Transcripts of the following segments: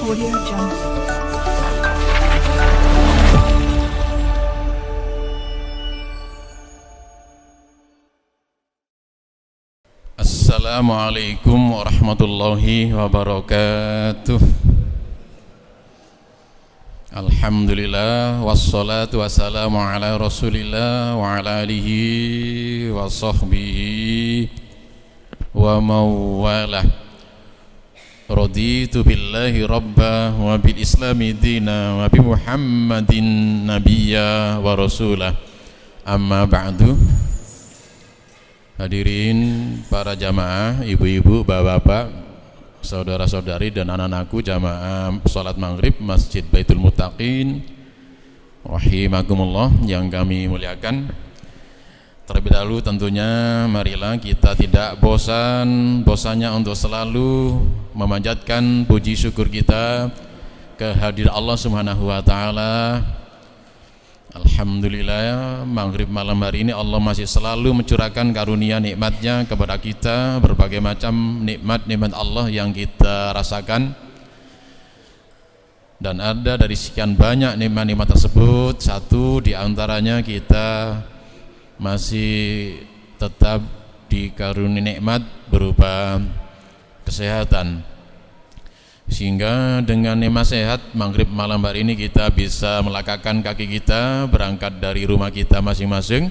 Audio Jungle. Assalamualaikum warahmatullahi wabarakatuh. Alhamdulillah wassalatu wassalamu ala rasulillah wa ala alihi wa sahbihi wa mawalah. Raditu billahi rabba wa bil islami dina wa bi muhammadin nabiyya wa rasulah. Amma ba'du. Hadirin para jamaah, ibu-ibu, bapak-bapak, saudara-saudari dan anak-anakku jamaah salat maghrib Masjid Baitul Muttaqin rahimakumullah yang kami muliakan. Terlebih dahulu tentunya marilah kita tidak bosannya untuk selalu memanjatkan puji syukur kita kehadirat Allah Subhanahu wa taala. Alhamdulillah, maghrib malam hari ini Allah masih selalu mencurahkan karunia nikmatnya kepada kita, berbagai macam nikmat-nikmat Allah yang kita rasakan. Dan ada dari sekian banyak nikmat-nikmat tersebut, satu di antaranya kita masih tetap dikaruniai nikmat berupa kesehatan. Sehingga dengan nikmat sehat maghrib malam hari ini kita bisa melangkahkan kaki kita berangkat dari rumah kita masing-masing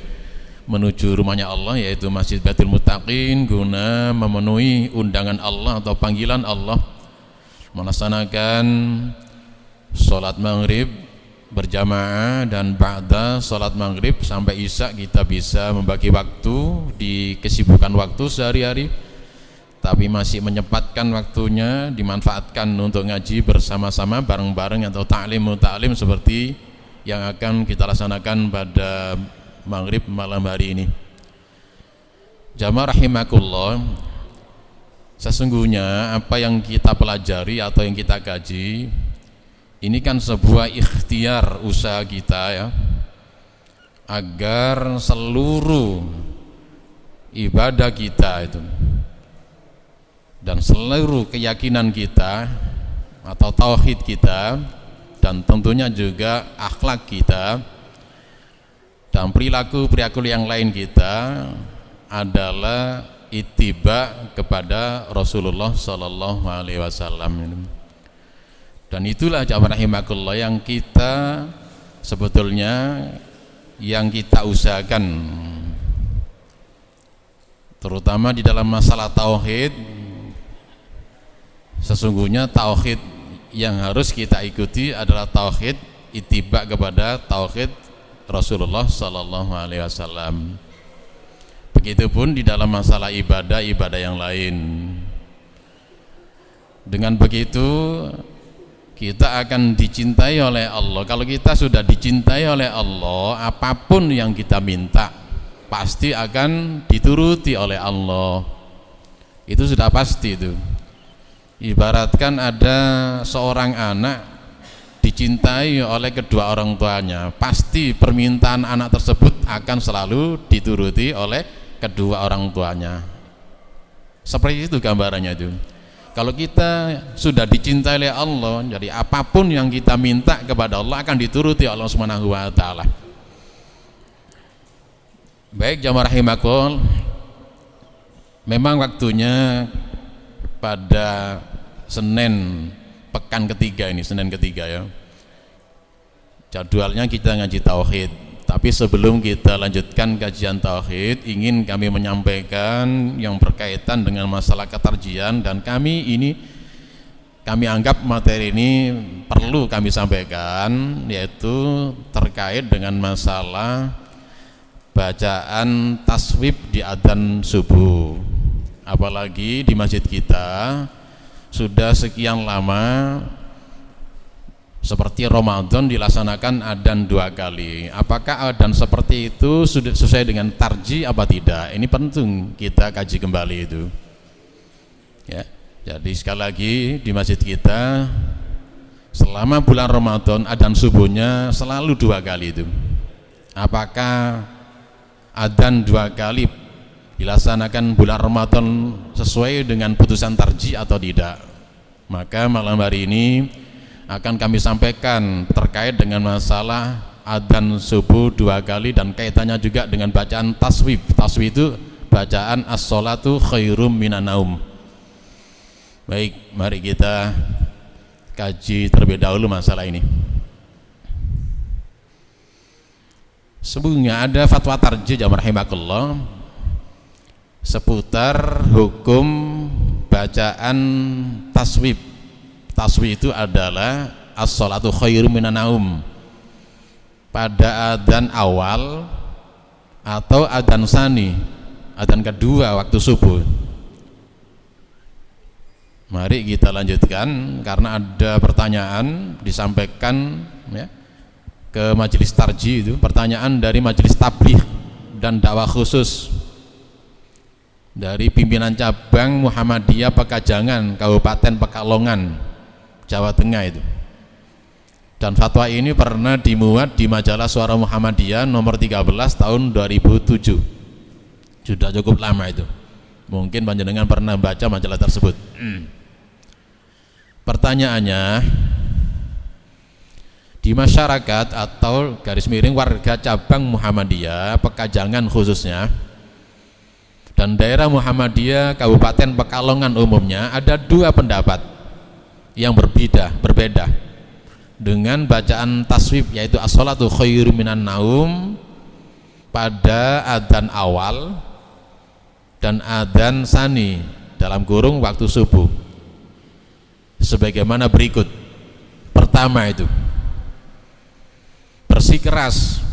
menuju rumahnya Allah, yaitu Masjid Baitul Muttaqin, guna memenuhi undangan Allah atau panggilan Allah, melaksanakan sholat maghrib berjamaah, dan ba'da sholat maghrib sampai isya kita bisa membagi waktu di kesibukan waktu sehari-hari, tapi masih menyempatkan waktunya dimanfaatkan untuk ngaji bersama-sama bareng-bareng atau ta'lim seperti yang akan kita laksanakan pada maghrib malam hari ini. Jamaah rahimakumullah, sesungguhnya apa yang kita pelajari atau yang kita kaji ini kan sebuah ikhtiar usaha kita ya, agar seluruh ibadah kita itu dan seluruh keyakinan kita atau tauhid kita, dan tentunya juga akhlak kita dan perilaku yang lain kita adalah ittiba kepada Rasulullah sallallahu alaihi wasallam. Dan itulah jamaah rahimakumullah yang kita sebetulnya yang kita usahakan, terutama di dalam masalah tauhid. Sesungguhnya tauhid yang harus kita ikuti adalah tauhid ittiba kepada tauhid Rasulullah sallallahu alaihi wasallam. Begitupun di dalam masalah ibadah yang lain. Dengan begitu kita akan dicintai oleh Allah. Kalau kita sudah dicintai oleh Allah, apapun yang kita minta pasti akan dituruti oleh Allah. Itu sudah pasti itu. Ibaratkan ada seorang anak dicintai oleh kedua orang tuanya, pasti permintaan anak tersebut akan selalu dituruti oleh kedua orang tuanya. Seperti itu gambarannya itu. Kalau kita sudah dicintai oleh Allah, jadi apapun yang kita minta kepada Allah akan dituruti Allah Subhanahu wa taala. Baik jamaah rahimakumullah, memang waktunya pada Senin ketiga ya. Jadwalnya kita ngaji tauhid. Tapi sebelum kita lanjutkan kajian tauhid, ingin kami menyampaikan yang berkaitan dengan masalah ketarjian, dan kami anggap materi ini perlu kami sampaikan, yaitu terkait dengan masalah bacaan taswib di adzan subuh. Apalagi di masjid kita sudah sekian lama seperti Ramadan dilaksanakan adzan 2 kali. Apakah adzan seperti itu sudah sesuai dengan tarji apa tidak? Ini penting kita kaji kembali itu. Ya, jadi sekali lagi di masjid kita selama bulan Ramadan adzan subuhnya selalu 2 kali itu. Apakah adzan 2 kali dilaksanakan bulan Ramadan sesuai dengan putusan tarji atau tidak? Maka malam hari ini akan kami sampaikan terkait dengan masalah adzan subuh 2 kali dan kaitannya juga dengan bacaan taswib. Taswib itu bacaan as-sholatu khairum minan naum. Baik, mari kita kaji terlebih dahulu masalah ini. Sebelumnya ada fatwa tarjih jamaah rahimakumullah seputar hukum bacaan taswib. Taswib itu adalah as-sholatu khairum minan naum pada adzan awal atau adzan tsani, adzan kedua waktu subuh. Mari kita lanjutkan karena ada pertanyaan disampaikan ya, ke majelis tarjih itu, pertanyaan dari majelis tabligh dan dakwah khusus dari pimpinan cabang Muhammadiyah Pekajangan Kabupaten Pekalongan Jawa Tengah itu. Dan fatwa ini pernah dimuat di majalah Suara Muhammadiyah nomor 13 tahun 2007. Sudah cukup lama itu. Mungkin panjenengan pernah baca majalah tersebut. Pertanyaannya, di masyarakat atau garis miring warga cabang Muhammadiyah Pekajangan khususnya dan daerah Muhammadiyah Kabupaten Pekalongan umumnya ada 2 pendapat yang berbeda dengan bacaan taswib, yaitu as-sholatu khairum minan naum pada adzan awal dan adzan tsani dalam kurung waktu subuh sebagaimana berikut. Pertama itu, bersikeras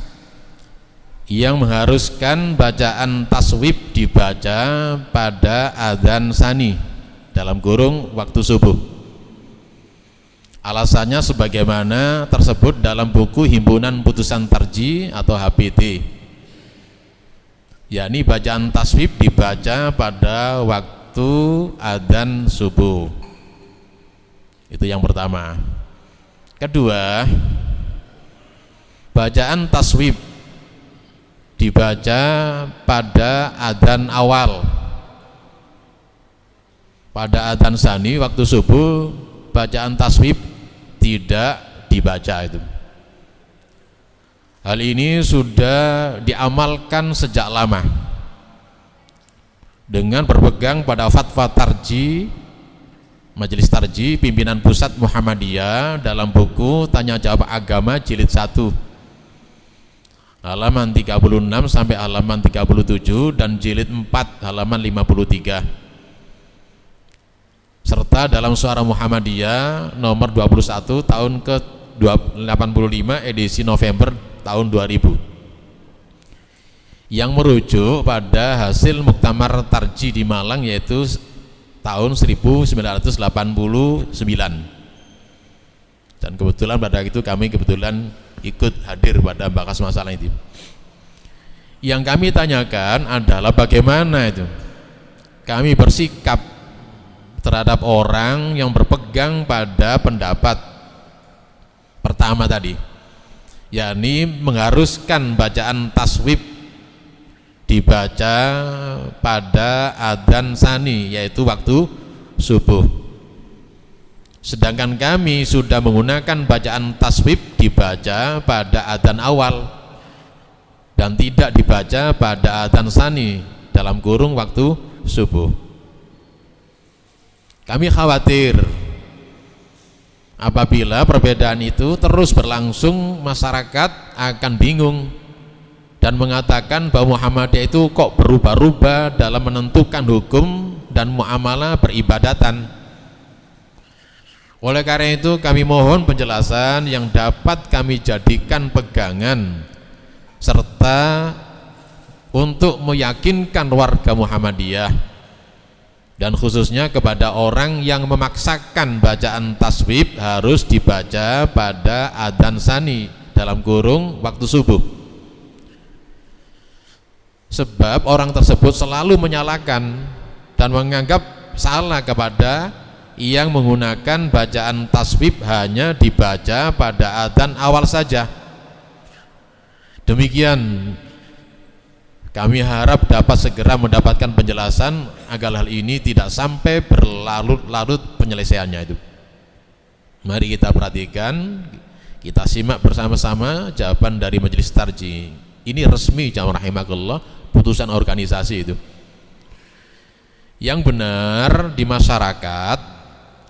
yang mengharuskan bacaan taswib dibaca pada adzan tsani dalam kurung waktu subuh. Alasannya sebagaimana tersebut dalam buku Himpunan Putusan Tarjih atau HPT, yakni bacaan taswib dibaca pada waktu adzan subuh. Itu yang pertama. Kedua, bacaan taswib dibaca pada adzan awal. Pada adzan tsani waktu subuh bacaan taswib tidak dibaca itu. Hal ini sudah diamalkan sejak lama dengan berpegang pada fatwa tarjih Majelis Tarjih Pimpinan Pusat Muhammadiyah dalam buku Tanya Jawab Agama jilid 1 halaman 36 sampai halaman 37 dan jilid 4 halaman 53, serta dalam Suara Muhammadiyah nomor 21 tahun ke-85 edisi November tahun 2000 yang merujuk pada hasil Muktamar Tarjih di Malang yaitu tahun 1989. Dan kebetulan pada itu kami kebetulan ikut hadir pada bahas masalah itu. Yang kami tanyakan adalah bagaimana itu kami bersikap terhadap orang yang berpegang pada pendapat pertama tadi, yakni mengharuskan bacaan taswib dibaca pada adzan tsani yaitu waktu subuh. Sedangkan kami sudah menggunakan bacaan taswib dibaca pada adzan awal dan tidak dibaca pada adzan tsani dalam kurung waktu subuh. Kami khawatir apabila perbedaan itu terus berlangsung, masyarakat akan bingung dan mengatakan bahwa Muhammadiyah itu kok berubah-ubah dalam menentukan hukum dan muamalah peribadatan. Oleh karena itu kami mohon penjelasan yang dapat kami jadikan pegangan serta untuk meyakinkan warga Muhammadiyah dan khususnya kepada orang yang memaksakan bacaan taswib harus dibaca pada adzan tsani dalam kurung waktu subuh. Sebab orang tersebut selalu menyalahkan dan menganggap salah kepada yang menggunakan bacaan taswib hanya dibaca pada adzan awal saja. Demikian, kami harap dapat segera mendapatkan penjelasan agar hal ini tidak sampai berlarut-larut penyelesaiannya itu. Mari kita perhatikan, kita simak bersama-sama jawaban dari Majelis Tarjih. Ini resmi jamaah rahimakumullah, putusan organisasi itu. Yang benar di masyarakat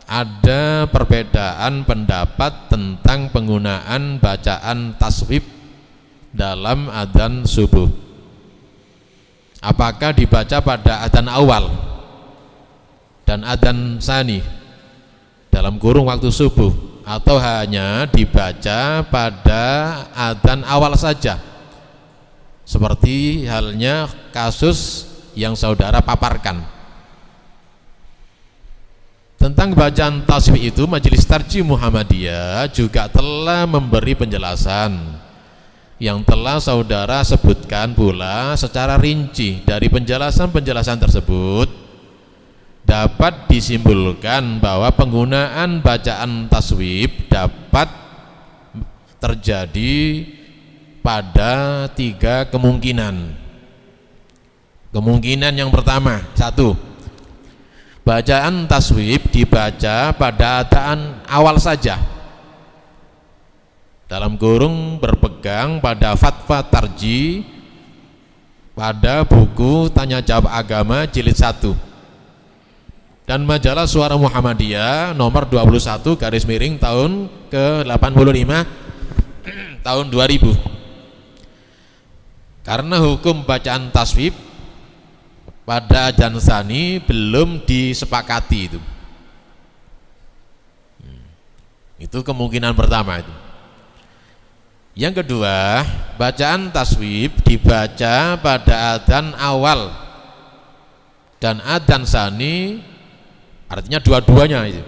ada perbedaan pendapat tentang penggunaan bacaan taswib dalam adzan subuh. Apakah dibaca pada adzan awal dan adzan tsani dalam kurung waktu subuh, atau hanya dibaca pada adzan awal saja, seperti halnya kasus yang saudara paparkan. Tentang bacaan tasbih itu, Majelis Tarjih Muhammadiyah juga telah memberi penjelasan yang telah saudara sebutkan pula secara rinci. Dari penjelasan-penjelasan tersebut dapat disimpulkan bahwa penggunaan bacaan taswib dapat terjadi pada 3 kemungkinan. Kemungkinan yang pertama, 1, bacaan taswib dibaca pada adzan awal saja, dalam kurung berpegang pada fatwa tarjih pada buku Tanya Jawab Agama jilid 1 dan majalah Suara Muhammadiyah nomor 21 garis miring tahun ke-85 tahun 2000. Karena hukum bacaan taswib pada adzan tsani belum disepakati itu. Itu kemungkinan pertama itu. Yang kedua, bacaan taswib dibaca pada adzan awal dan adzan tsani, artinya dua-duanya itu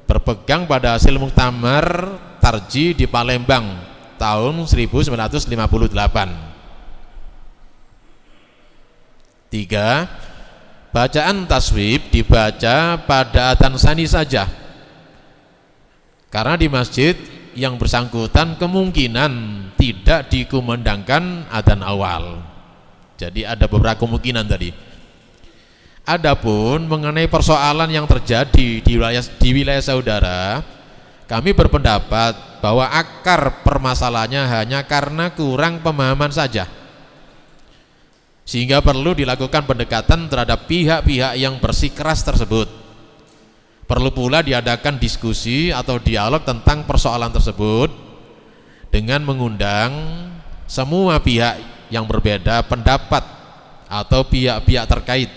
berpegang pada hasil muktamar tarjih di Palembang tahun 1958. 3, bacaan taswib dibaca pada adzan tsani saja, karena di masjid yang bersangkutan kemungkinan tidak dikumandangkan adzan awal. Jadi ada beberapa kemungkinan tadi. Adapun mengenai persoalan yang terjadi di wilayah saudara, kami berpendapat bahwa akar permasalahannya hanya karena kurang pemahaman saja, sehingga perlu dilakukan pendekatan terhadap pihak-pihak yang bersikeras tersebut. Perlu pula diadakan diskusi atau dialog tentang persoalan tersebut dengan mengundang semua pihak yang berbeda pendapat atau pihak-pihak terkait.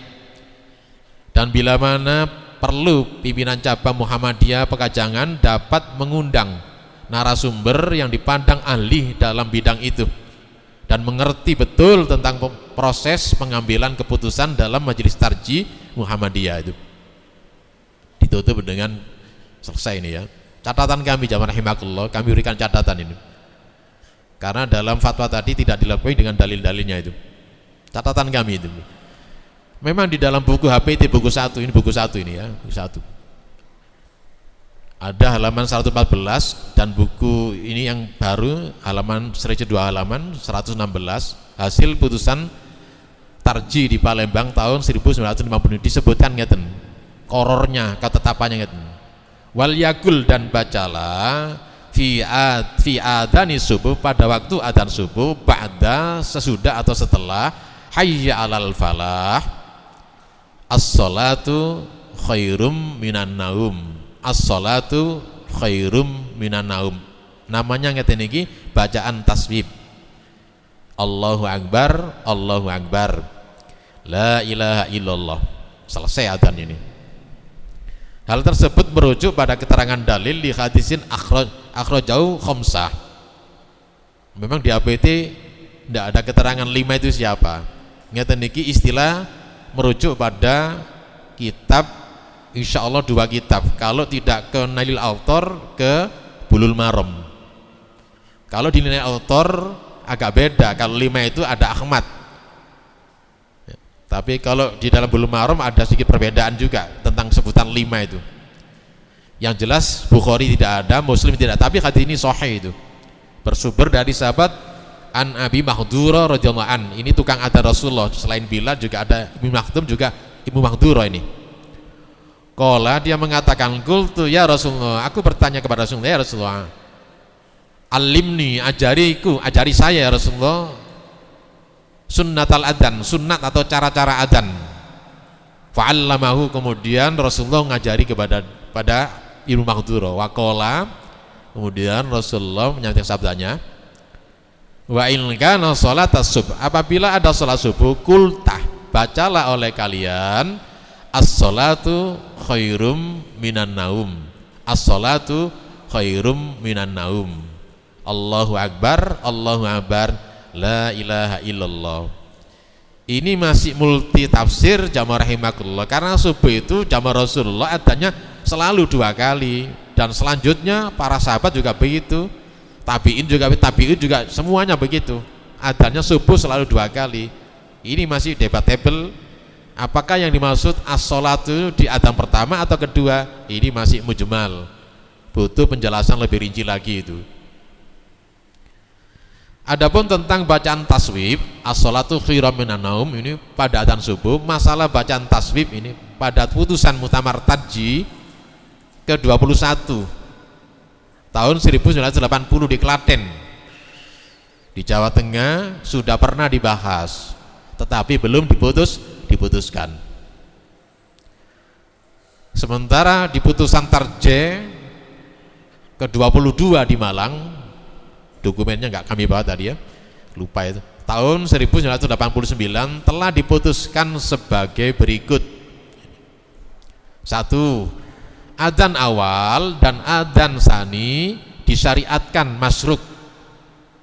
Dan bila mana perlu, pimpinan cabang Muhammadiyah Pekajangan dapat mengundang narasumber yang dipandang ahli dalam bidang itu dan mengerti betul tentang proses pengambilan keputusan dalam Majelis Tarjih Muhammadiyah itu. Ditutup dengan selesai ini ya. Catatan kami jamaah rahimakumullah, kami berikan catatan ini. Karena dalam fatwa tadi tidak dilengkapi dengan dalil-dalilnya itu. Catatan kami itu. Memang di dalam buku HPT buku 1 ini, buku 1 ini ya, buku 1. Ada halaman 114 dan buku ini yang baru halaman 2 halaman 116 hasil putusan tarjih di Palembang tahun 1950 disebutkan ngeten korornya, ketetapannya ngeten, wal yakul, dan bacalah fi adani subuh, pada waktu adzan subuh, ba'da, sesudah atau setelah, hayya alal falah, as-salatu khairum minan naum, as-salatu khairum minan naum. Namanya ngeten iki bacaan tasbih. Allahu akbar, Allahu akbar, la ilaha illallah. Selesai adzan ini. Hal tersebut merujuk pada keterangan dalil di hadisin akhrajau khamsah. Memang di APT tidak ada keterangan 5 itu siapa. Ngeten niki istilah merujuk pada kitab, insya Allah 2 kitab. Kalau tidak ke Nailil Autor, ke Bulul Maram. Kalau di Nailil Autor agak beda. Kalau 5 itu ada Ahmad. Tapi kalau di dalam Bulul Maram ada sedikit perbedaan juga tentang sebutan 5 itu. Yang jelas Bukhari tidak ada, Muslim tidak. Tapi hadis ini sahih itu. Bersumber dari sahabat An Abi Mahdura radhiyallahu an. Ini tukang adzan Rasulullah. Selain Bilal juga ada Ibnu Maktum, juga Ibnu Mahdura ini. Qala, dia mengatakan, qultu ya Rasulullah, aku bertanya kepada Rasulullah, ya Rasulullah, alimni, ajari saya ya Rasulullah, sunnatal adzan, sunnat atau cara-cara adzan. Fa'allamahu, kemudian Rasulullah ngajari pada Ibnu Maghdura. Wa qala, kemudian Rasulullah menyampaikan sabdanya, wa in kana sholatas subuh, apabila ada salat subuh, kultah, bacalah oleh kalian, as-sholatu khairum minan naum, as-sholatu khairum minan naum, Allahu akbar, Allahu akbar, la ilaha illallah. Ini masih multi tafsir jamaah rahimakumullah, karena subuh itu jamaah Rasulullah adanya selalu 2 kali, dan selanjutnya para sahabat juga begitu, tabi'in juga semuanya begitu, adanya subuh selalu 2 kali. Ini masih debatable, apakah yang dimaksud as-sholatu di adzan pertama atau kedua, ini masih mujmal, butuh penjelasan lebih rinci lagi itu. Adapun tentang bacaan taswib, as-sholatu khairum minan naum, ini pada adzan subuh, masalah bacaan taswib ini pada putusan Muktamar Tadji ke-21 tahun 1980 di Klaten di Jawa Tengah sudah pernah dibahas, tetapi belum diputuskan. Sementara di putusan Tarje ke-22 di Malang, dokumennya nggak kami bawa tadi ya, lupa itu, tahun 1989 telah diputuskan sebagai berikut. 1. Adzan awal dan adzan tsani disyariatkan masyruk,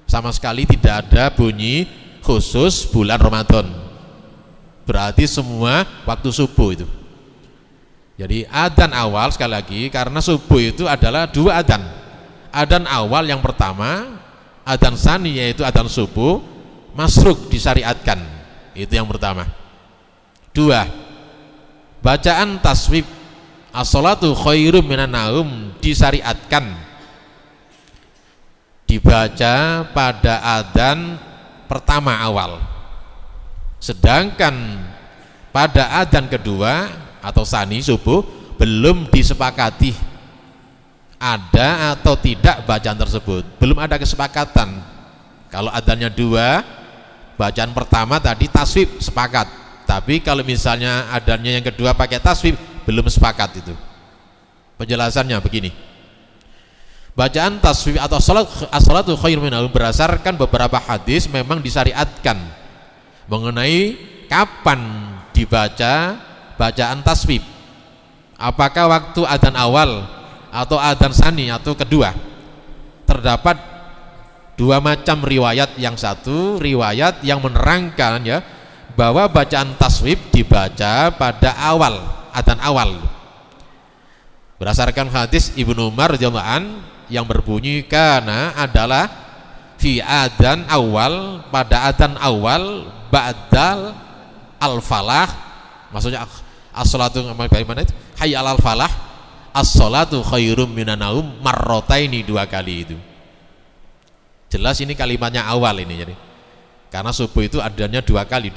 sama sekali tidak ada bunyi khusus bulan Ramadan, berarti semua waktu subuh itu. Jadi adzan awal, sekali lagi, karena subuh itu adalah 2 adzan. Adzan awal yang pertama, adzan tsani yaitu adzan subuh, masruk disyariatkan, itu yang pertama. 2. Bacaan taswib, as-sholatu khairum minan naum, disyariatkan dibaca pada adzan pertama awal, sedangkan pada adzan kedua atau tsani subuh belum disepakati ada atau tidak bacaan tersebut, belum ada kesepakatan. Kalau adzannya 2, bacaan pertama tadi taswib sepakat, tapi kalau misalnya adzannya yang kedua pakai taswib belum sepakat. Itu penjelasannya begini. Bacaan taswib atau as-sholatu khairum minan naum berdasarkan beberapa hadis memang disyariatkan mengenai kapan dibaca bacaan taswib, apakah waktu adzan awal atau adzan tsani atau kedua. Terdapat 2 macam riwayat. Yang satu riwayat yang menerangkan ya bahwa bacaan taswib dibaca pada awal adzan awal, berdasarkan hadis Ibnu Umar radhiyallahu an yang berbunyi karena adalah fi adzan awal, pada adzan awal ba'dal al-falah, maksudnya as-sholatu bagaimana itu, hayya alal falah, as-sholatu khairum minan naum marrotaini, 2 kali itu. Jelas ini kalimatnya awal ini, jadi karena subuh itu adanya 2 kali,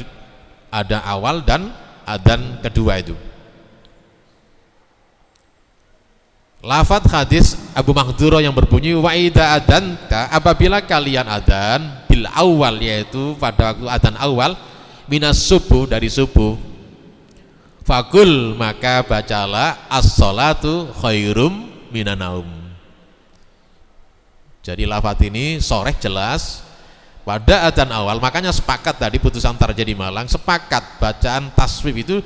ada awal dan adzan kedua itu. Lafadz hadis Abu Maghdura yang berbunyi wa idza adzanta, apabila kalian adzan bil awal, yaitu pada waktu adzan awal, minas subuh, dari subuh, fakul, maka bacalah as-sholatu khairum minan naum. Jadi lafadz ini soreh jelas pada adzan awal, makanya sepakat tadi putusan Tarja di Malang, sepakat bacaan taswib itu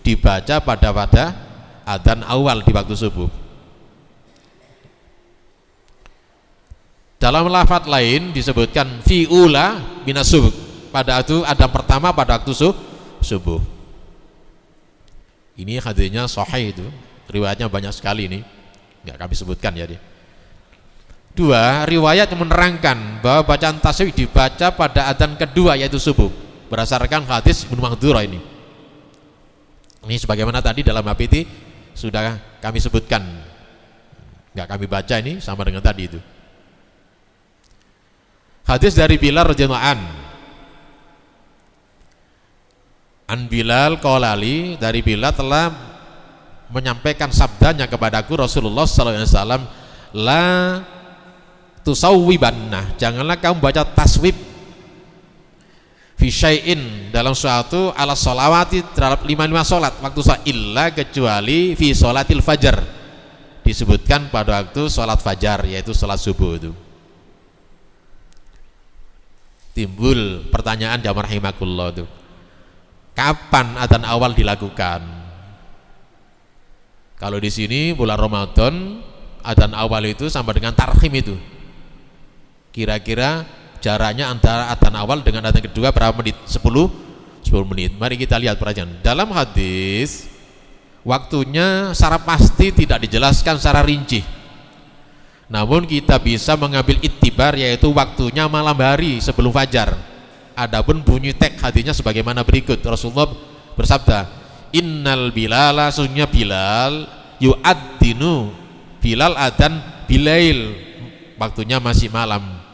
dibaca pada adzan awal di waktu subuh. Dalam lafadz lain disebutkan fi'ula minas subuh, pada itu adzan pertama pada waktu subuh. Ini hadisnya sahih, itu riwayatnya banyak sekali, ini nggak kami sebutkan ya dia. 2. Riwayat yang menerangkan bahwa bacaan taswib dibaca pada adzan kedua yaitu subuh, berdasarkan hadis Ibnu Maghdura ini. Ini sebagaimana tadi dalam HPT sudah kami sebutkan, nggak kami baca, ini sama dengan tadi itu. Hadis dari Bilal radhiyallahu an Bilal qalali, dari Bilal telah menyampaikan sabdanya kepadaku Rasulullah SAW, la tusawwibanna, janganlah kamu baca taswib fi syai'in dalam suatu ala sholawati terhadap 5 sholat waktu sholat, illa kecuali fi sholatil fajar, disebutkan pada waktu sholat fajar yaitu sholat subuh. Itu timbul pertanyaan jamaah rahimakumullah, itu kapan adzan awal dilakukan? Kalau di sini bulan Ramadan adzan awal itu sama dengan tarhim, itu kira-kira jaraknya antara adzan awal dengan adzan kedua berapa menit? 10 menit. Mari kita lihat perhatian. Dalam hadis waktunya secara pasti tidak dijelaskan secara rinci, namun kita bisa mengambil ittibar, yaitu waktunya malam hari sebelum fajar. Adapun bunyi teks hadisnya sebagaimana berikut. Rasulullah bersabda, innal bilala, sesungguhnya Bilal, yu'addinu, Bilal adzan bilail, waktunya masih malam.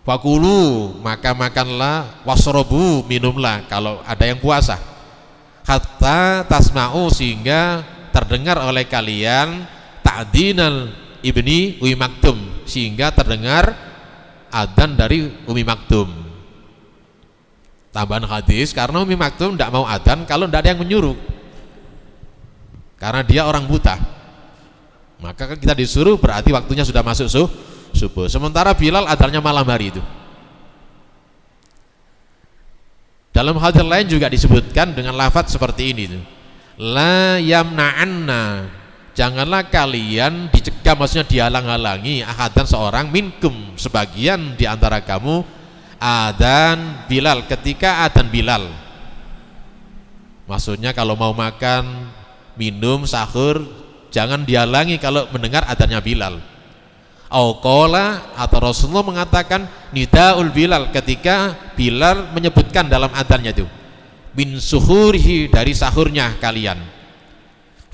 Fakulu, maka makanlah, wasrobu, minumlah kalau ada yang puasa, hatta tasma'u, sehingga terdengar oleh kalian ta'dinal ibni Umi Maktum, sehingga terdengar adzan dari Umi Maktum. Tambahan hadis, karena Umi Maktum tidak mau adzan kalau tidak ada yang menyuruh, karena dia orang buta, maka kita disuruh berarti waktunya sudah masuk subuh. Sementara Bilal adzannya malam hari itu. Dalam hadis lain juga disebutkan dengan lafaz seperti ini tuh. La yamna'anna, janganlah kalian dicegah, maksudnya dihalang-halangi, ahadan seorang, minkum, sebagian di antara kamu, adzan Bilal, ketika adzan Bilal. Maksudnya kalau mau makan, minum, sahur, jangan dihalangi kalau mendengar adzannya Bilal. Auqala, atau Rasulullah mengatakan nidaul Bilal, ketika Bilal menyebutkan dalam adzannya itu, bin suhurihi, dari sahurnya kalian.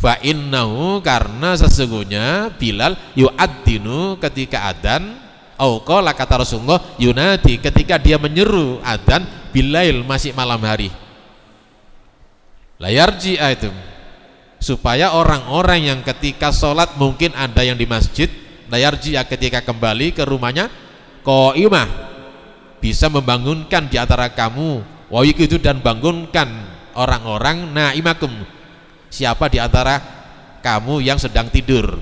Fa innahu, karena sesungguhnya Bilal yu'addinu, ketika adzan, auqala, kata Rasulullah, yunadi, ketika dia menyeru adzan, bilail, masih malam hari. Layarji itu, supaya orang-orang yang ketika sholat mungkin ada yang di masjid, layarji, ketika kembali ke rumahnya, qaimah, bisa membangunkan di antara kamu, wa yuqidu, dan bangunkan orang-orang, naimakum, siapa di antara kamu yang sedang tidur.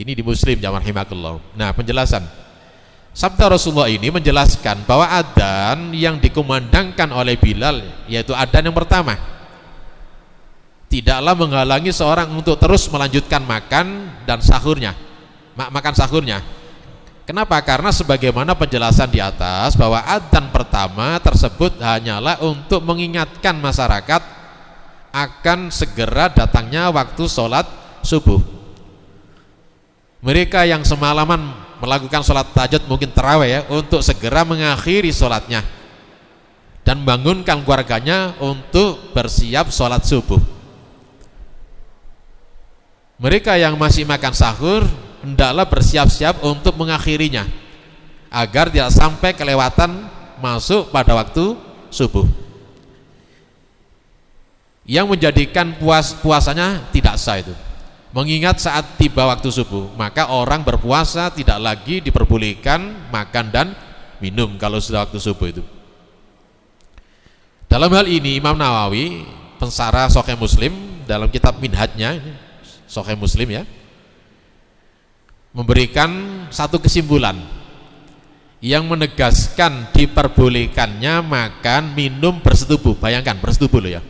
Ini di Muslim, jamaah rahimakumullah. Nah, penjelasan sabda Rasulullah ini menjelaskan bahwa adzan yang dikumandangkan oleh Bilal, yaitu adzan yang pertama, tidaklah menghalangi seorang untuk terus melanjutkan makan dan sahurnya, makan sahurnya. Kenapa? Karena sebagaimana penjelasan di atas bahwa adzan pertama tersebut hanyalah untuk mengingatkan masyarakat akan segera datangnya waktu sholat subuh. Mereka yang semalaman melakukan sholat tahajud, mungkin tarawih ya, untuk segera mengakhiri sholatnya dan bangunkan keluarganya untuk bersiap sholat subuh. Mereka yang masih makan sahur hendaklah bersiap-siap untuk mengakhirinya agar tidak sampai kelewatan masuk pada waktu subuh, yang menjadikan puasanya tidak sah itu. Mengingat saat tiba waktu subuh, maka orang berpuasa tidak lagi diperbolehkan makan dan minum kalau sudah waktu subuh itu. Dalam hal ini Imam Nawawi, pensarah Sahih Muslim, dalam kitab Minhajnya Sahih Muslim ya, memberikan satu kesimpulan yang menegaskan diperbolehkannya makan minum bersetubuh. Bayangkan bersetubuh loh ya,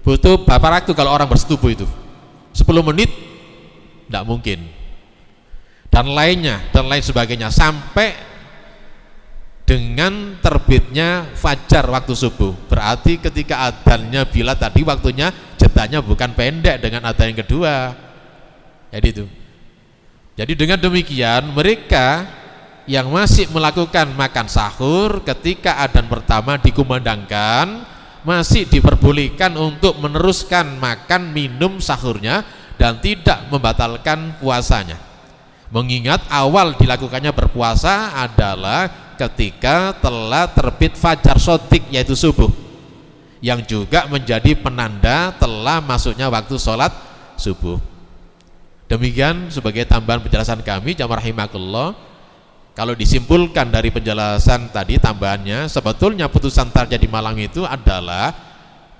butuh berapa waktu kalau orang bersetubuh itu? 10 menit? Tidak mungkin. Dan lainnya, dan lain sebagainya, sampai dengan terbitnya fajar waktu subuh. Berarti ketika adzannya Bilal tadi waktunya jedanya bukan pendek dengan adzan yang kedua. Jadi itu. Jadi dengan demikian mereka yang masih melakukan makan sahur ketika adzan pertama dikumandangkan masih diperbolehkan untuk meneruskan makan minum sahurnya dan tidak membatalkan puasanya. Mengingat awal dilakukannya berpuasa adalah ketika telah terbit fajar shodiq, yaitu subuh. yang juga menjadi penanda telah masuknya waktu sholat subuh. Demikian sebagai tambahan penjelasan kami, jamaah rahimakumullah. Kalau disimpulkan dari penjelasan tadi tambahannya, sebetulnya putusan tarjah di Malang itu adalah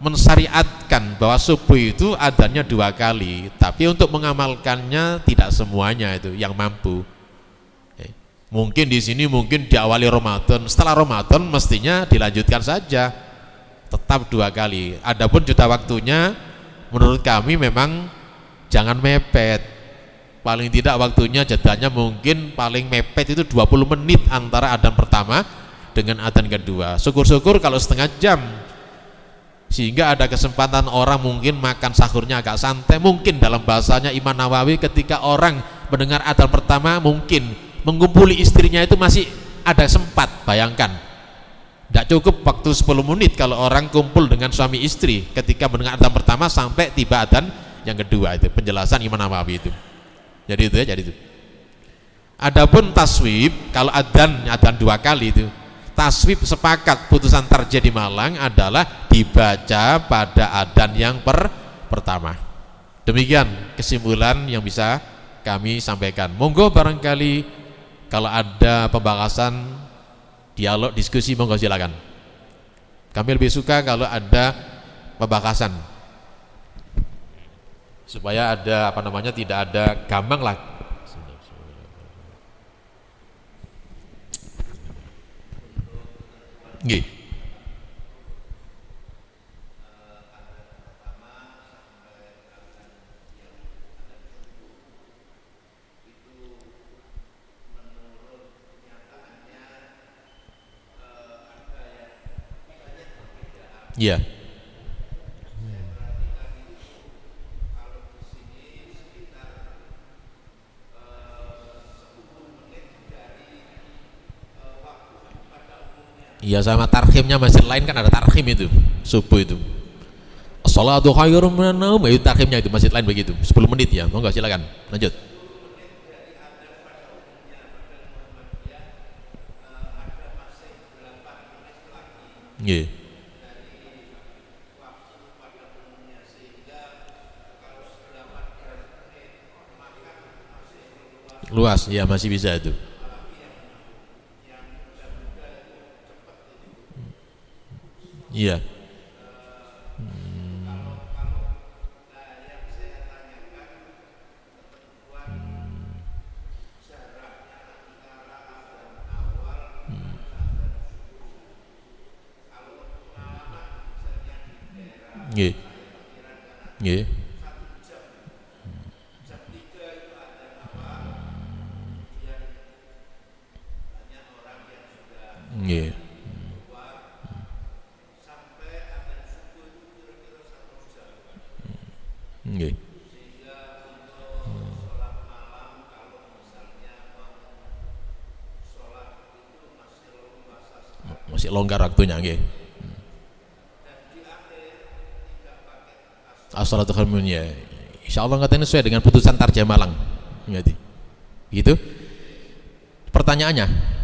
mensyariatkan bahwa subuh itu adanya 2 kali, tapi untuk mengamalkannya tidak semuanya itu yang mampu. Mungkin di sini mungkin diawali Ramadan, setelah Ramadan mestinya dilanjutkan saja, tetap 2 kali. Adapun jeda waktunya menurut kami memang jangan mepet. Paling tidak waktunya jedanya mungkin paling mepet itu 20 menit antara adzan pertama dengan adzan kedua. Syukur-syukur kalau setengah jam, sehingga ada kesempatan orang mungkin makan sahurnya agak santai. Mungkin dalam bahasanya Imam Nawawi, ketika orang mendengar adzan pertama mungkin mengumpuli istrinya itu masih ada sempat. Bayangkan, tidak cukup waktu 10 menit kalau orang kumpul dengan suami istri ketika mendengar adzan pertama sampai tiba adzan yang kedua. Itu penjelasan Imam Nawawi itu. Jadi itu ya, jadi itu. Adapun taswib, kalau adzan 2 kali itu, taswib sepakat putusan tarjih di Malang adalah dibaca pada adzan yang pertama. Demikian kesimpulan yang bisa kami sampaikan. Monggo barangkali kalau ada pembahasan, dialog, diskusi, monggo silakan. Kami lebih suka kalau ada pembahasan, supaya ada tidak ada gampang lah. Nggih. Iya. Iya, sama tarhimnya masjid lain kan ada tarhim itu subuh itu. As-salatu khairum minan naum, itu tarhimnya itu masjid lain begitu. 10 menit ya. Monggo silakan. Lanjut. Nggih. Luas, ya masih bisa itu. Iya. Nggih. Nggih. Nggih. Nggih. Masih longgar waktunya nggih. As-salatu khairun ya. Insyaallah katanya sesuai dengan putusan tarjah Malang. Ngerti? Gitu. Pertanyaannya?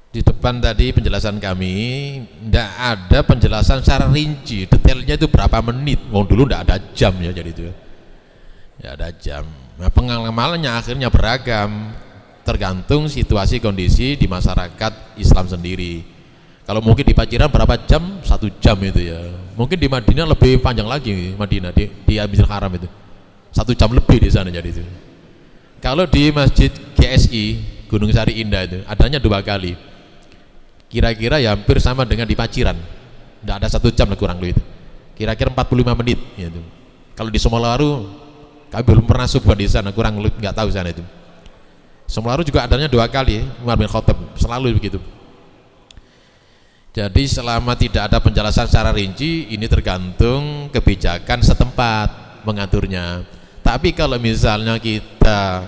Di depan tadi penjelasan kami tidak ada penjelasan secara rinci detailnya itu berapa menit. Wong dulu tidak ada jam ya, jadi itu tidak ada jam. Nah, pengalamannya akhirnya beragam tergantung situasi kondisi di masyarakat Islam sendiri. Kalau mungkin di Paciran berapa jam? 1 jam itu ya. Mungkin di Madinah lebih panjang lagi, Madinah di Masjidil Haram itu 1 jam lebih di sana, jadi itu. Kalau di Masjid GSI Gunung Sari Indah itu adanya 2 kali. Kira-kira ya hampir sama dengan di Paciran, tidak ada 1 jam kurang lebih itu, kira-kira 45 menit gitu. Kalau di Somalaru kami belum pernah subuh di sana, kurang lebih nggak tahu sana itu. Somalaru juga adanya 2 kali, Umar bin Khattab selalu begitu. Jadi selama tidak ada penjelasan secara rinci, ini tergantung kebijakan setempat mengaturnya. Tapi kalau misalnya kita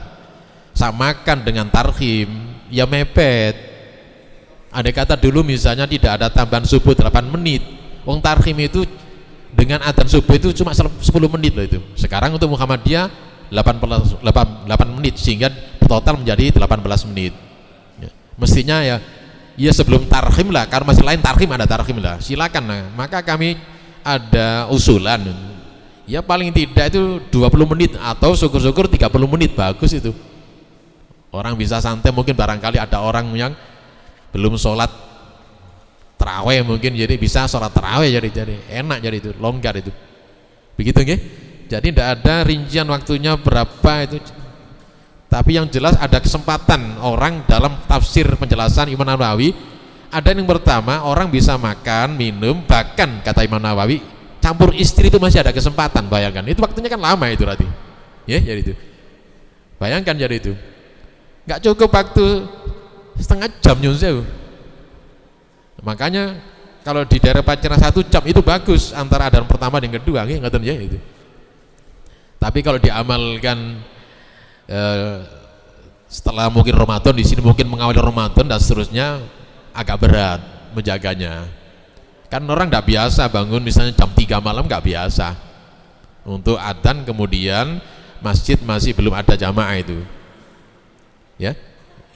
samakan dengan tarhim, ya mepet. Andai kata dulu misalnya tidak ada tambahan subuh 8 menit, wong tarhim itu dengan adzan subuh itu cuma 10 menit loh itu. Sekarang untuk Muhammadiyah 8 menit, sehingga total menjadi 18 menit. Ya. Mestinya ya sebelum tarhim lah, karena masih lain tarhim ada tarhim lah, silakan lah. Maka kami ada usulan, ya paling tidak itu 20 menit atau syukur-syukur 30 menit, bagus itu. Orang bisa santai, mungkin barangkali ada orang yang belum sholat terawih mungkin, jadi bisa sholat terawih, jadi enak, jadi itu longgar itu. Begitu nggih? Jadi tidak ada rincian waktunya berapa itu. Tapi yang jelas ada kesempatan orang dalam tafsir penjelasan Imam Nawawi. Ada yang pertama, orang bisa makan, minum, bahkan kata Imam Nawawi campur istri itu masih ada kesempatan. Bayangkan, itu waktunya kan lama itu berarti. Ya, jadi itu. Bayangkan jadi itu. Enggak cukup waktu setengah jam nyusul. Makanya kalau di daerah Paciran 1 jam itu bagus antara adzan pertama dan kedua, nggih ngoten ya itu. Tapi kalau diamalkan setelah mungkin Ramadan, di sini mungkin mengawali Ramadan dan seterusnya, agak berat menjaganya. Kan orang enggak biasa bangun misalnya jam 3 malam, enggak biasa. Untuk adzan kemudian masjid masih belum ada jamaah itu. Ya.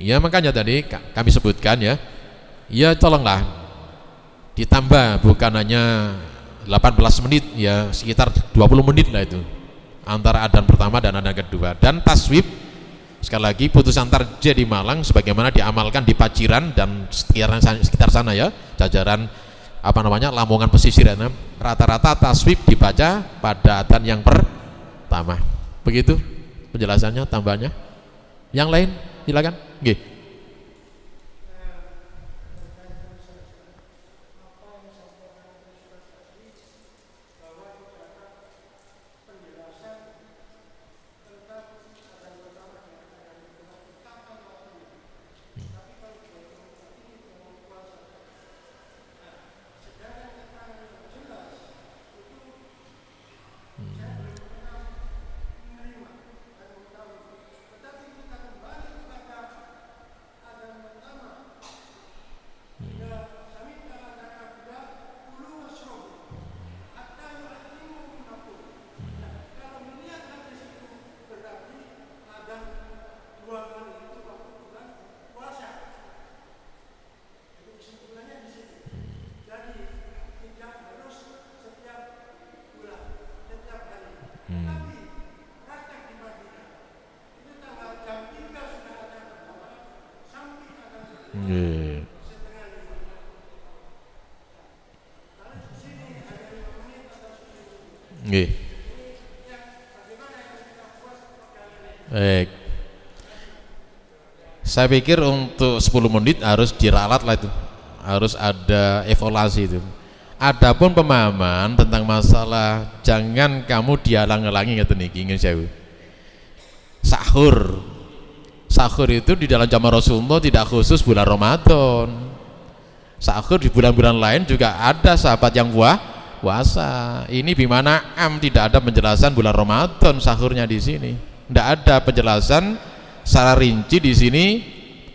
Ya makanya tadi kami sebutkan ya tolonglah ditambah, bukan hanya 18 menit, ya sekitar 20 menit lah itu antara adzan pertama dan adzan kedua. Dan taswib, sekali lagi putusan tarjih di Malang sebagaimana diamalkan di Paciran dan sekitar sana ya, jajaran Lamongan pesisir, rata-rata taswib dibaca pada adzan yang pertama. Begitu penjelasannya, tambahnya. Yang lain silakan. Nggih. Nggih. Baik. Saya pikir untuk 10 menit harus diralat lah itu. Harus ada evaluasi itu. Adapun pemahaman tentang masalah jangan kamu dihalang-halangi ngeten niki ingin sewu. Sahur. Sahur itu di dalam zaman Rasulullah tidak khusus bulan Ramadan. Sahur di bulan-bulan lain juga ada sahabat yang puasa. Ini bimana tidak ada penjelasan bulan Ramadan sahurnya di sini. Tidak ada penjelasan secara rinci di sini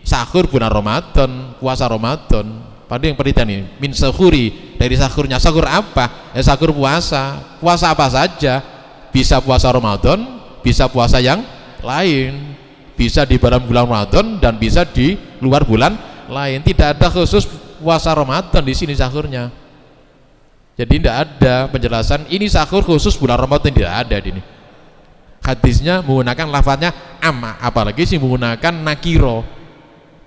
sahur bulan Ramadan, puasa Ramadan. Pada yang penelitian ini min sahuri, dari sahurnya. Sahur apa? Sahur puasa. Puasa apa saja? Bisa puasa Ramadan, bisa puasa yang lain. Bisa di dalam bulan Ramadan dan bisa di luar bulan lain. Tidak ada khusus puasa Ramadan di sini sahurnya. Jadi tidak ada penjelasan ini sahur khusus bulan Ramadan, tidak ada di ini. Hadisnya menggunakan lafadznya amma, apalagi sih menggunakan nakiro.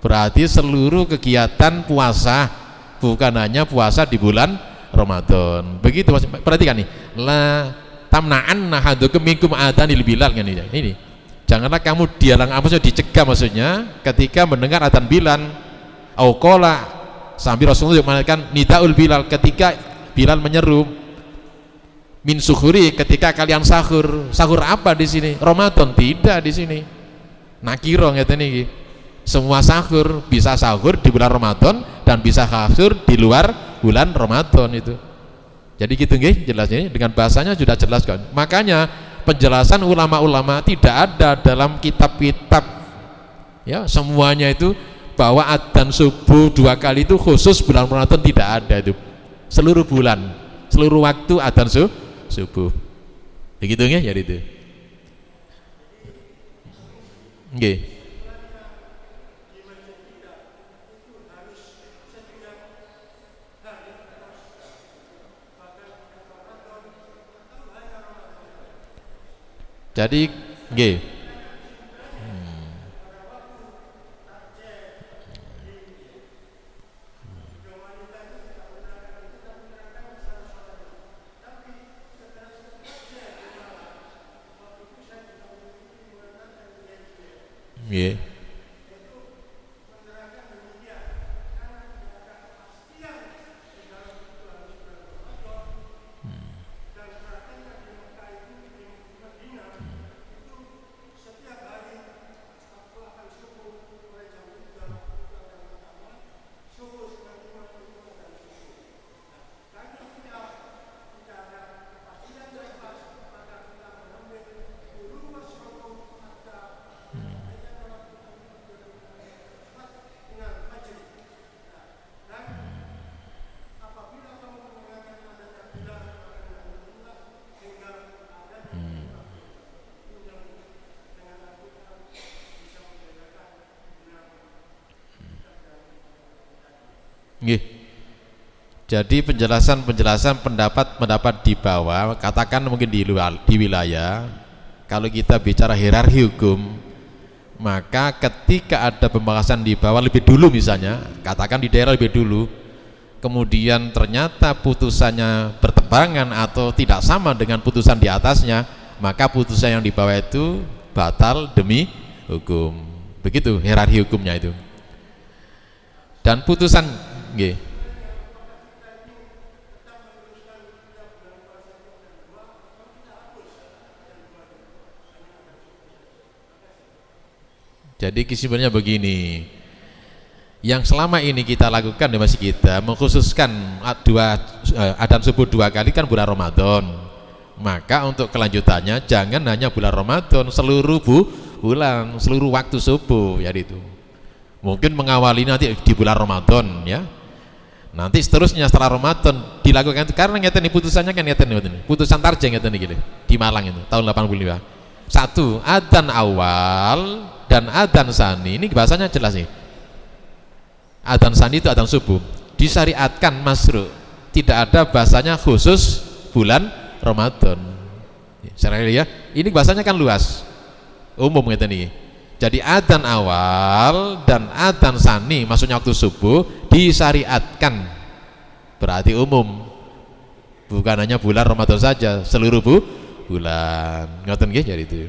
Berarti seluruh kegiatan puasa, bukan hanya puasa di bulan Ramadan. Begitu Mas. Perhatikan nih. La tamna'anna hadukum minkum adhanil bilal kan ini. Janganlah kamu dihalang, maksudnya dicegah, maksudnya ketika mendengar adzan Bilal. Au qala, sambil Rasulullah mengatakan nidaul Bilal, ketika Bilal menyeru min suhuri, ketika kalian sahur. Sahur apa di sini? Ramadan tidak di sini. Nakiro ngeten iki. Semua sahur, bisa sahur di bulan Ramadan dan bisa sahur di luar bulan Ramadan itu. Jadi gitu nggih jelasnya, dengan bahasanya sudah jelas kan. Makanya penjelasan ulama-ulama tidak ada dalam kitab-kitab ya, semuanya itu bahwa adzan subuh 2 kali itu khusus bulan Ramadan, tidak ada itu. Seluruh bulan, seluruh waktu adzan subuh. Begitu ya, jadi itu. Nggih. Jadi nggih. Nggih. Nggih. Jadi penjelasan pendapat di bawah, katakan mungkin di wilayah, kalau kita bicara hierarki hukum, maka ketika ada pembahasan di bawah lebih dulu, misalnya katakan di daerah lebih dulu, kemudian ternyata putusannya bertentangan atau tidak sama dengan putusan di atasnya, maka putusan yang di bawah itu batal demi hukum. Begitu hierarki hukumnya itu. Dan putusan nggih. Jadi kesimpulannya begini, yang selama ini kita lakukan di masjid kita mengkhususkan adzan subuh 2 kali kan bulan Ramadan. Maka untuk kelanjutannya jangan hanya bulan Ramadan, seluruh bulan, seluruh waktu subuh ya itu. Mungkin mengawali nanti di bulan Ramadan ya. Nanti seterusnya setelah Ramadan dilakukan itu, karena ngeten putusannya kan ngeten putusan tarjih ngeten iki di Malang itu tahun 85. Satu, adzan awal dan adzan sani, ini bahasanya jelas nih. Adzan sani itu adzan subuh disyariatkan masru', tidak ada bahasanya khusus bulan Ramadan. Ya, ini bahasanya kan luas, umum ngeten iki. Jadi adzan awal dan adzan sani, maksudnya waktu subuh, disyariatkan, berarti umum, bukan hanya bulan Ramadan saja, seluruh bulan. Ngoten nggih, jadi itu.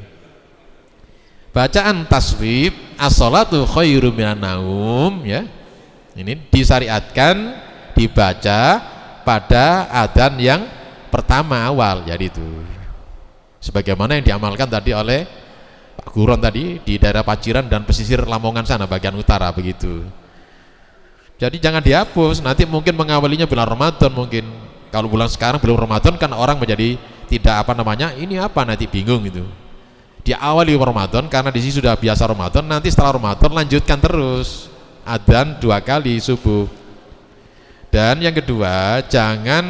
Bacaan tasbih as-shalatu khairum minan naum ya. Ini disyariatkan dibaca pada adzan yang pertama awal, jadi itu. Sebagaimana yang diamalkan tadi oleh Pak Guron tadi di daerah Paciran dan pesisir Lamongan sana bagian utara begitu. Jadi jangan dihapus, nanti mungkin mengawalinya bulan Ramadan mungkin. Kalau bulan sekarang belum Ramadan kan orang menjadi tidak ini apa nanti bingung gitu. Di awal Ramadan karena di sini sudah biasa Ramadan, nanti setelah Ramadan lanjutkan terus adzan 2 kali subuh. Dan yang kedua, jangan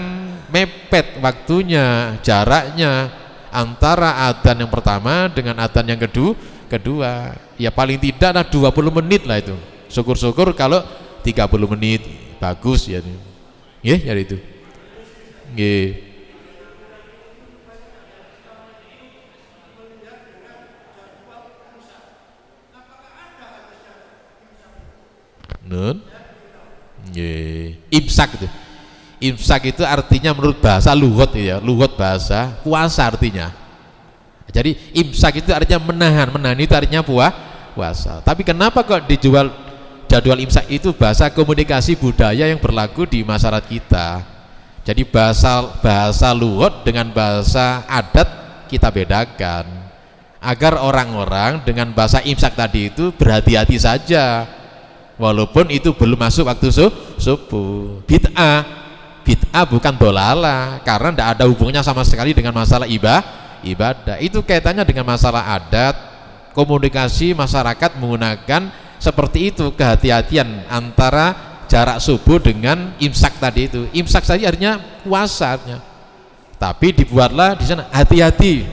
mepet waktunya, jaraknya antara adzan yang pertama dengan adzan yang kedua. Ya paling tidak 20 menit lah itu. Syukur-syukur kalau 30 menit bagus ya. Nggih, ya itu. Nggih. Nun. Nggih. Imsak itu. Imsak itu artinya menurut bahasa lughat ya, lughat bahasa puasa artinya. Jadi imsak itu artinya menahan itu artinya puasa. Tapi kenapa kok dijual jadwal imsak itu bahasa komunikasi budaya yang berlaku di masyarakat kita. Jadi bahasa lughat dengan bahasa adat kita bedakan agar orang-orang dengan bahasa imsak tadi itu berhati-hati saja. Walaupun itu belum masuk waktu subuh. Bid'ah bukan dolala, karena tidak ada hubungannya sama sekali dengan masalah ibadah. Itu kaitannya dengan masalah adat, komunikasi masyarakat menggunakan seperti itu kehati-hatian antara jarak subuh dengan imsak tadi itu. Imsak saja artinya puasa artinya. Tapi dibuatlah di sana hati-hati.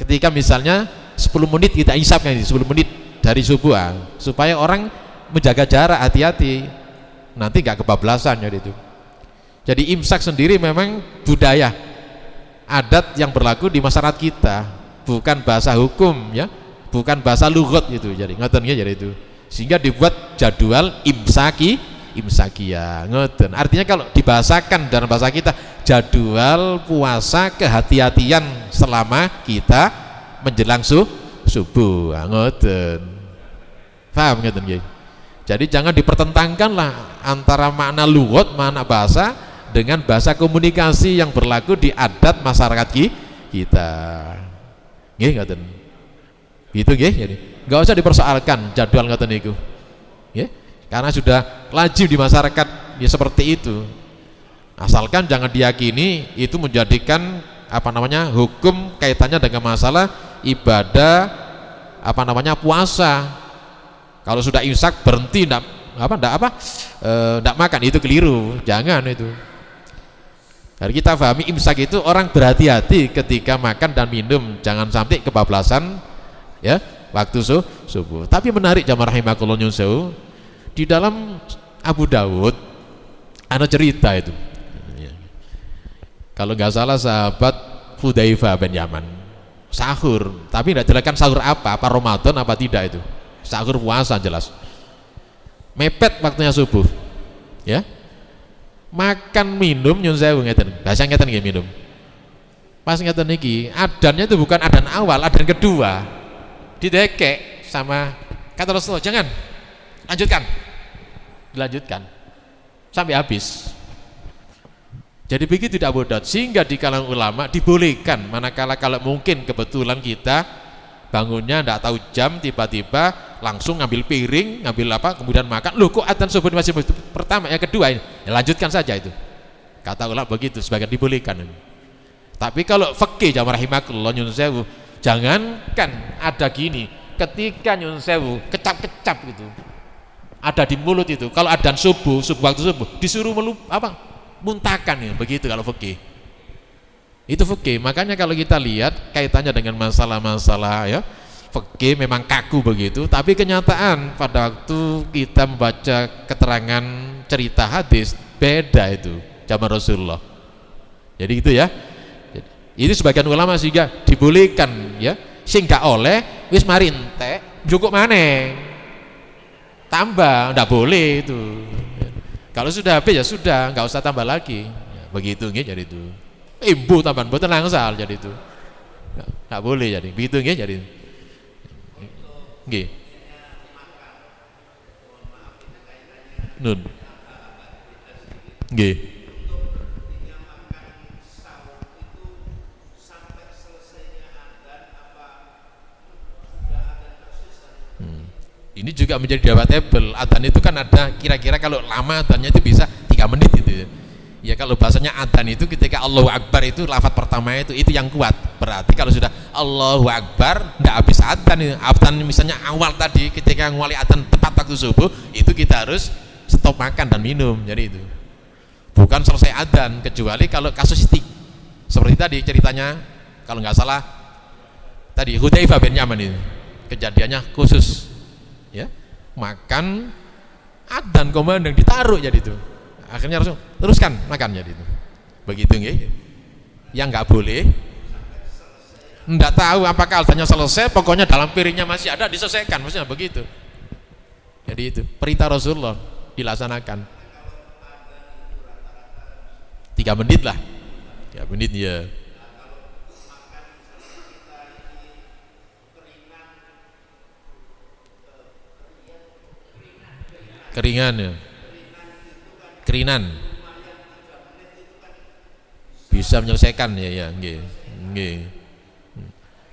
Ketika misalnya 10 menit kita hisapkan ini 10 menit dari subuh supaya orang menjaga jarak, hati-hati. Nanti enggak kebablasan jadi itu. Jadi imsak sendiri memang budaya adat yang berlaku di masyarakat kita, bukan bahasa hukum ya, bukan bahasa lughat gitu. Jadi ngoten nggih jadi itu. Sehingga dibuat jadwal imsakia ngoten. Artinya kalau dibahasakan dalam bahasa kita jadwal puasa kehati-hatian selama kita menjelang subuh. Ngoten. Paham ngoten nggih? Jadi jangan dipertentangkanlah antara makna lughat, makna bahasa dengan bahasa komunikasi yang berlaku di adat masyarakat kita. Nggih ngoten. Gitu nggih jadi. Enggak usah dipersoalkan jadwal ngoten niku. Nggih. Karena sudah lazim di masyarakat ya seperti itu. Asalkan jangan diyakini itu menjadikan hukum kaitannya dengan masalah ibadah puasa. Kalau sudah imsak berhenti enggak makan, itu keliru. Jangan itu. Jadi kita pahami imsak itu orang berhati-hati ketika makan dan minum, jangan sampai kebablasan ya waktu subuh. Tapi menarik jamaah rahimakumullah nyuwun sewu, di dalam Abu Dawud ada cerita itu. Kalau nggak salah sahabat Hudzaifah bin Yaman sahur, tapi tidak jelaskan sahur apa Ramadan apa tidak itu. Sahur puasa jelas. Mepet waktunya subuh. Ya. Makan minum nyun sewu ngeten. Bahasa ngeten nggih minum. Pas ngeten niki, adannya itu bukan adan awal, adan kedua. Didekek sama kata Rasulullah, jangan. Lanjutkan. Dilanjutkan sampai habis. Jadi begitu tidak bodoh, sehingga di kalangan ulama dibolehkan manakala kalau mungkin kebetulan kita bangunnya tidak tahu jam, tiba-tiba langsung ngambil piring, kemudian makan. Loh kok adzan subuh masih pertama, yang kedua ini ya lanjutkan saja itu. Kata ulama begitu, sebagian dibolehkan. Tapi kalau fikih jamaah rahimakumullah nyun sewu, jangankan ada gini, ketika nyun sewu kecap-kecap gitu ada di mulut itu, kalau adzan subuh waktu subuh disuruh muntahkan ya, begitu kalau fikih. Itu fikih. Makanya kalau kita lihat kaitannya dengan masalah-masalah ya fikih memang kaku begitu, tapi kenyataan pada waktu kita membaca keterangan cerita hadis beda itu zaman Rasulullah. Jadi gitu ya. Ini sebagian ulama sehingga dibolehkan ya, sing gak oleh wis mari entek cukup maneh. Tambah enggak boleh itu. Kalau sudah habis ya sudah, enggak usah tambah lagi. Ya, begitu nggih jadi itu. Imbu tambahan mboten langsal jadi itu. Enggak boleh jadi. Begitu nggih jadi. Nggih. Nun. Nggih. Ini juga menjadi debatable. Adzan itu kan ada kira-kira kalau lama adzannya itu bisa 3 menit itu ya. Ya kalau bahasanya adzan itu ketika Allahu Akbar itu lafaz pertama itu yang kuat. Berarti kalau sudah Allahu Akbar enggak habis adzan. Adzan misalnya awal tadi ketika ngawali adzan tepat waktu subuh, itu kita harus stop makan dan minum. Jadi itu. Bukan selesai adzan, kecuali kalau kasusistik. Seperti tadi ceritanya kalau nggak salah tadi Hudzaifah bin Yaman itu. Kejadiannya khusus. Ya. Makan adzan komandang ditaruh jadi itu. Akhirnya langsung teruskan makan jadi itu. Begitu nggih. Yang nggak boleh enggak tahu apakah adzannya selesai, pokoknya dalam piringnya masih ada diselesaikan, maksudnya begitu. Jadi itu perintah Rasulullah dilaksanakan. 3 menit lah. 3 menit ya. Keringan ya. Kerinan bisa menyelesaikan ya nggih. Nggih.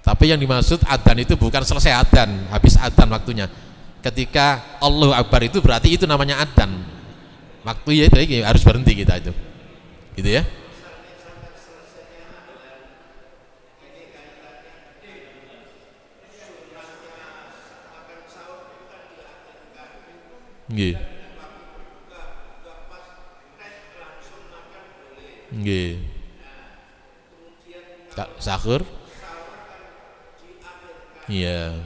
Tapi yang dimaksud adzan itu bukan selesai adzan, habis adzan waktunya. Ketika Allahu Akbar itu berarti itu namanya adzan. Waktu ya itu harus berhenti kita itu. Gitu ya. Nggih. Nggih. Sahur? Iya.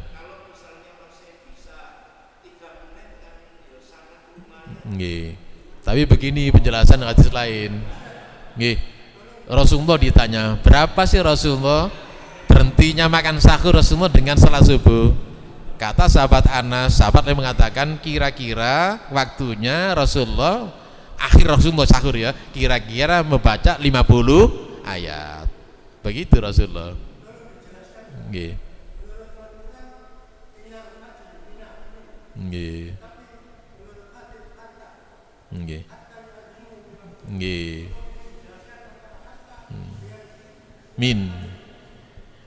Nggih. Tapi begini penjelasan hadis lain. Nggih. Rasulullah ditanya, berapa sih Rasulullah berhentinya makan sahur Rasulullah dengan salat subuh? Kata sahabat Anas, sahabat yang mengatakan kira-kira waktunya Rasulullah, akhir Rasulullah sahur ya, kira-kira membaca 50 ayat. Begitu Rasulullah. Nggih. Nggih. Nggih. Nggih.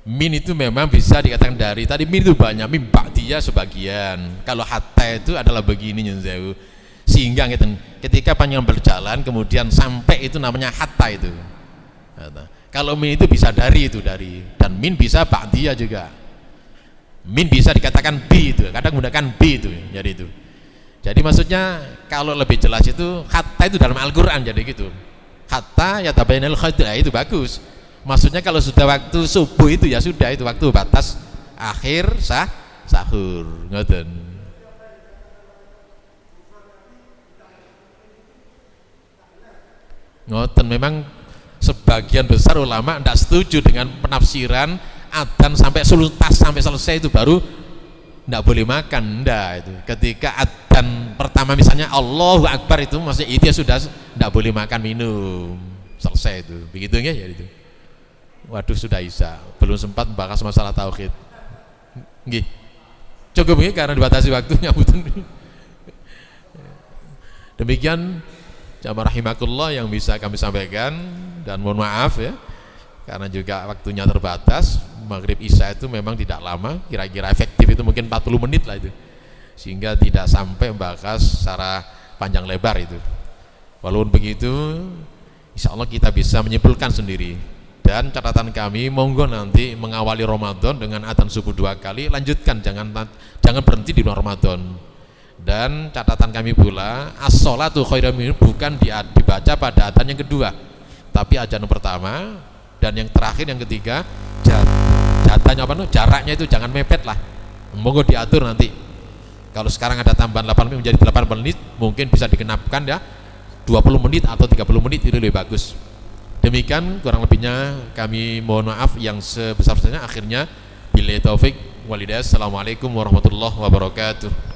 Min itu memang bisa dikatakan dari tadi min itu banyak, min ba'diyah sebagian. Kalau hatta itu adalah begini nyunzewu. Sehingga ketika panjang berjalan kemudian sampai itu namanya hatta itu. Kalau min itu bisa dari itu dari, dan min bisa ba'diyah juga. Min bisa dikatakan bi itu, kadang menggunakan bi itu, jadi itu. Jadi maksudnya kalau lebih jelas itu hatta itu dalam Al-Qur'an jadi gitu. Hatta ya tabayyanal khayt, itu bagus. Maksudnya kalau sudah waktu subuh itu ya sudah, itu waktu batas akhir sahur. Ngoten. Ngoten, memang sebagian besar ulama tidak setuju dengan penafsiran adzan sampai sultas sampai selesai itu baru tidak boleh makan. Ndak itu. Ketika adzan pertama misalnya Allahu Akbar itu maksudnya itu ya sudah tidak boleh makan minum. Selesai itu. Begitu ya itu. Waduh sudah Isya, belum sempat membahas masalah tauhid. Nggih. Cukup nggih karena dibatasi waktunya. Demikian jamaah rahimakumullah yang bisa kami sampaikan, dan mohon maaf ya karena juga waktunya terbatas. Maghrib Isya itu memang tidak lama, kira-kira efektif itu mungkin 40 menit lah itu, sehingga tidak sampai membahas secara panjang lebar itu. Walaupun begitu insya Allah kita bisa menyimpulkan sendiri. Dan catatan kami, monggo nanti mengawali Ramadan dengan adzan subuh 2 kali, lanjutkan, jangan berhenti di bulan Ramadan. Dan catatan kami pula, as-sholatu khairum minum bukan dibaca pada adzan yang kedua, tapi adzan yang pertama, dan yang terakhir yang ketiga. Jatahnya apa? Jaraknya itu jangan mepet lah. Monggo diatur nanti. Kalau sekarang ada tambahan 8 menit menjadi 8 menit, mungkin bisa dikenapkan ya 20 menit atau 30 menit, itu lebih bagus. Demikian kurang lebihnya, kami mohon maaf yang sebesar-besarnya. Akhirnya billahi taufik walhidayah. Assalamualaikum warahmatullahi wabarakatuh.